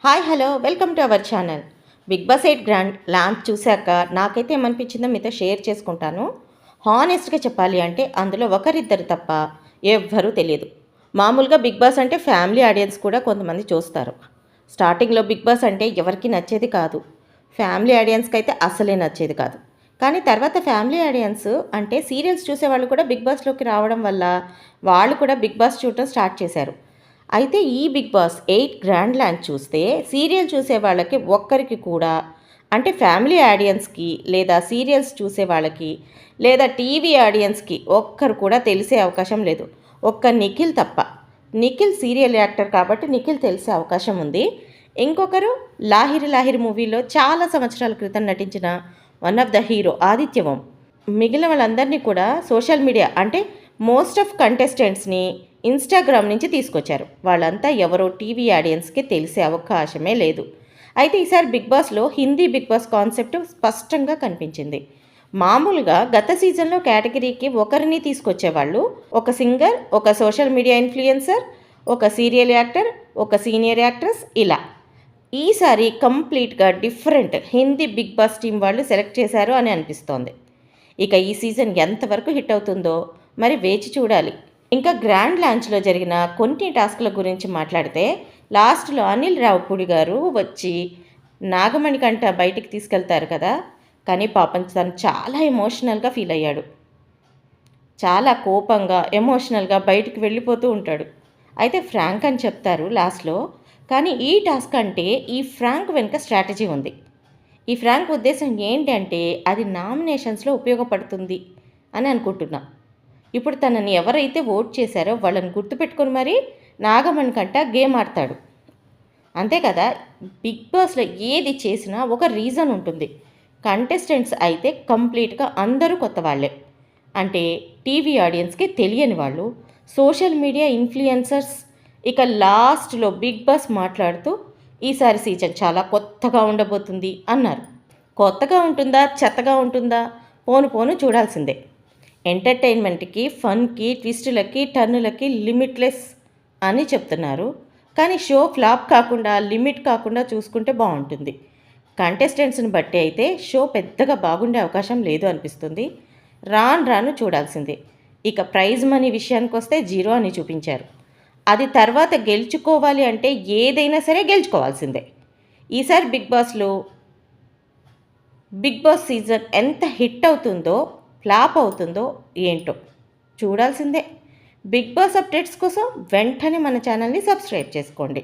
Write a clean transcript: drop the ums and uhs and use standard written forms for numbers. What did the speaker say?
Hi hello welcome to our channel. Bigg Boss 8 grand launch చూశాక నాకైతే ఏమనిపించిందో మీతో share చేసుకుంటాను. హానెస్ట్గా చెప్పాలి అంటే అందులో ఒకరిద్దరు తప్ప ఎవ్వరూ తెలియదు. మామూలుగా బిగ్ బాస్ అంటే ఫ్యామిలీ ఆడియన్స్ కూడా కొంతమంది చూస్తారు. స్టార్టింగ్లో బిగ్ బాస్ అంటే ఎవరికి నచ్చేది కాదు. ఫ్యామిలీ ఆడియన్స్కి అయితే అస్సలే నచ్చేది కాదు. కానీ తర్వాత ఫ్యామిలీ ఆడియన్స్ అంటే సీరియల్స్ చూసేవాళ్ళు కూడా బిగ్ బాస్లోకి రావడం వల్ల వాళ్ళు కూడా బిగ్ బాస్ చూడటం స్టార్ట్ చేశారు. అయితే ఈ బిగ్ బాస్ 8 గ్రాండ్ లాంచ్ చూస్తే సీరియల్ చూసే వాళ్ళకి ఒక్కరికి కూడా అంటే ఫ్యామిలీ ఆడియన్స్కి లేదా సీరియల్స్ చూసే వాళ్ళకి లేదా టీవీ ఆడియన్స్కి ఒక్కరు కూడా తెలిసే అవకాశం లేదు. ఒక్క నిఖిల్ తప్ప. నిఖిల్ సీరియల్ యాక్టర్ కాబట్టి నిఖిల్ తెలిసే అవకాశం ఉంది. ఇంకొకరు లాహిరి లాహిరి మూవీలో చాలా సంవత్సరాల క్రితం నటించిన వన్ ఆఫ్ ద హీరో ఆదిత్యవం. మిగిలిన వాళ్ళందరినీ కూడా సోషల్ మీడియా అంటే మోస్ట్ ఆఫ్ కంటెస్టెంట్స్ని ఇన్స్టాగ్రామ్ నుంచి తీసుకొచ్చారు. వాళ్ళంతా ఎవరో టీవీ ఆడియన్స్కి తెలిసే అవకాశమే లేదు. అయితే ఈసారి బిగ్ బాస్లో హిందీ బిగ్ బాస్ కాన్సెప్ట్ స్పష్టంగా కనిపించింది. మామూలుగా గత సీజన్లో కేటగిరీకి ఒకరిని తీసుకొచ్చేవాళ్ళు, ఒక సింగర్, ఒక సోషల్ మీడియా ఇన్ఫ్లుయెన్సర్, ఒక సీరియల్ యాక్టర్, ఒక సీనియర్ యాక్ట్రెస్ ఇలా. ఈసారి కంప్లీట్గా different Hindi Bigg Boss team వాళ్ళు సెలెక్ట్ చేశారు అని అనిపిస్తోంది. ఇక ఈ సీజన్ ఎంతవరకు హిట్ అవుతుందో మరి వేచి చూడాలి. ఇంకా గ్రాండ్ లాంచ్లో జరిగిన కొన్ని టాస్క్ల గురించి మాట్లాడితే లాస్ట్లో అనిల్ రావుపూడి గారు వచ్చి నాగమణి కంట బయటికి తీసుకెళ్తారు కదా, కానీ పాపం తను చాలా ఎమోషనల్గా ఫీల్ అయ్యాడు. చాలా కోపంగా ఎమోషనల్గా బయటికి వెళ్ళిపోతూ ఉంటాడు. అయితే ఫ్రాంక్ అని చెప్తారు లాస్ట్లో, కానీ ఈ టాస్క్ అంటే ఈ ఫ్రాంక్ వెనుక స్ట్రాటజీ ఉంది. ఈ ఫ్రాంక్ ఉద్దేశం ఏంటంటే అది నామినేషన్స్లో ఉపయోగపడుతుంది అని అనుకుంటున్నా. ఇప్పుడు తనని ఎవరైతే ఓట్ చేశారో వాళ్ళని గుర్తుపెట్టుకొని మరీ నాగమణి కంట గేమ్ ఆడతాడు. అంతే కదా, బిగ్ బాస్లో ఏది చేసినా ఒక రీజన్ ఉంటుంది. కంటెస్టెంట్స్ అయితే కంప్లీట్గా అందరూ కొత్త వాళ్ళే, అంటే టీవీ ఆడియన్స్కి తెలియని వాళ్ళు, సోషల్ మీడియా ఇన్ఫ్లుయెన్సర్స్. ఇక లాస్ట్లో బిగ్ బాస్ మాట్లాడుతూ ఈసారి సీజన్ చాలా కొత్తగా ఉండబోతుంది అన్నారు. కొత్తగా ఉంటుందా చెత్తగా ఉంటుందా పోను పోను చూడాల్సిందే. ఎంటర్టైన్మెంట్కి, ఫన్కి, ట్విస్టులకి, టర్నులకి లిమిట్లెస్ అని చెప్తున్నారు. కానీ షో ఫ్లాప్ కాకుండా, లిమిట్ కాకుండా చూసుకుంటే బాగుంటుంది. కంటెస్టెంట్స్ని బట్టి అయితే షో పెద్దగా బాగుండే అవకాశం లేదు అనిపిస్తుంది. రాను రాను చూడాల్సిందే. ఇక ప్రైజ్ మనీ విషయానికి వస్తే 0 అని చూపించారు. అది తర్వాత గెలుచుకోవాలి అంటే ఏదైనా సరే గెలుచుకోవాల్సిందే. ఈసారి బిగ్ బాస్ సీజన్ ఎంత హిట్ అవుతుందో ఫ్లాప్ అవుతుందో ఏంటో చూడాల్సిందే. బిగ్ బాస్ అప్డేట్స్ కోసం వెంటనే మన ఛానల్ని సబ్స్క్రైబ్ చేసుకోండి.